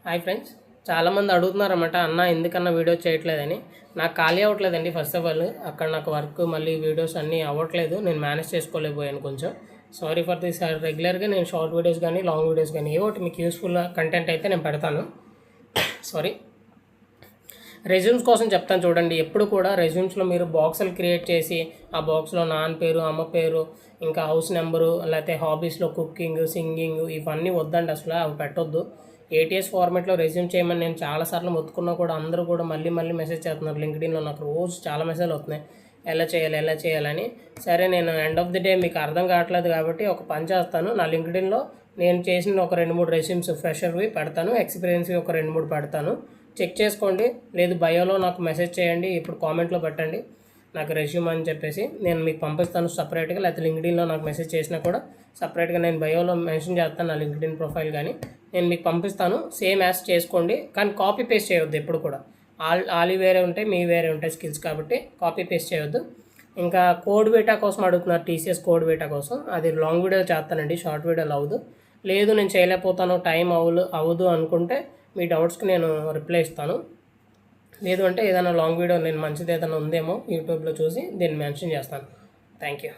Hi friends, చాలామంది అడుగుతున్నారన్నమాట, అన్న ఎందుకన్నా వీడియో చేయట్లేదని. నాకు ఖాళీ అవ్వట్లేదండి. ఫస్ట్ ఆఫ్ ఆల్ అక్కడ నాకు వర్క్, మళ్ళీ వీడియోస్ అన్నీ అవ్వట్లేదు. నేను మేనేజ్ చేసుకోలేకపోయాను కొంచెం. Sorry for this. రెగ్యులర్గా నేను షార్ట్ వీడియోస్ కానీ లాంగ్ వీడియోస్ కానీ ఏవో ఒకటి మీకు యూస్ఫుల్ కంటెంట్ అయితే నేను పెడతాను. సారీ. రెజ్యూమ్స్ కోసం చెప్తాను చూడండి. ఎప్పుడు కూడా రెజ్యూమ్స్లో మీరు బాక్సులు క్రియేట్ చేసి ఆ బాక్స్లో నాన్న పేరు, అమ్మ పేరు, ఇంకా హౌస్ నెంబరు, లేకపోతే హాబీస్లో కుకింగ్, సింగింగ్ ఇవన్నీ వద్దండి. అసలు అవి పెట్టొద్దు. ఏటీఎస్ ఫార్మాట్లో రెజ్యూమ్ చేయమని నేను చాలాసార్లు మొత్తుకున్నా కూడా అందరూ కూడా మళ్ళీ మెసేజ్ చేస్తున్నారు. లింక్డ్ఇన్లో నాకు రోజు చాలా మెసేజ్లు వస్తున్నాయి, ఎలా చేయాలని. సరే, నేను ఎండ్ ఆఫ్ ది డే మీకు అర్థం కావట్లేదు కాబట్టి ఒక పని చేస్తాను. నా లింక్డ్ఇన్లో నేను చేసిన ఒక 2-3 రెజ్యూమ్స్ ఫ్రెషర్వి పెడతాను, ఎక్స్పీరియన్స్వి ఒక 2-3 పెడతాను. చెక్ చేసుకోండి. లేదు బయోలో నాకు మెసేజ్ చేయండి, ఇప్పుడు కామెంట్లో పెట్టండి నాకు రెజ్యూమ్ అని చెప్పేసి నేను మీకు పంపిస్తాను సపరేట్గా. లేకపోతే లింక్డ్ఇన్లో నాకు మెసేజ్ చేసినా కూడా సపరేట్గా నేను బయోలో మెన్షన్ చేస్తాను నా లింక్డ్ఇన్ ప్రొఫైల్. కానీ నేను మీకు పంపిస్తాను, సేమ్ యాజ్ చేసుకోండి. కానీ కాపీ పేస్ట్ చేయొద్దు ఎప్పుడు కూడా. ఆలి వేరే ఉంటాయి, మీ వేరే ఉంటాయి స్కిల్స్, కాబట్టి కాపీ పేస్ట్ చేయొద్దు. ఇంకా కోడ్ బీటా కోసం అడుగుతున్నారు, టీసీఎస్ కోడ్ బీటా కోసం. అది లాంగ్ వీడియో చేస్తానండి, షార్ట్ వీడియోలు అవ్వదు. లేదు నేను చేయలేకపోతాను, టైం అవ్వదు అనుకుంటే మీ డౌట్స్కి నేను రిప్లై ఇస్తాను. లేదు అంటే ఏదైనా లాంగ్ వీడియో నేను మంచిది ఏదైనా ఉందేమో యూట్యూబ్లో చూసి దీన్ని మెన్షన్ చేస్తాను. Thank you.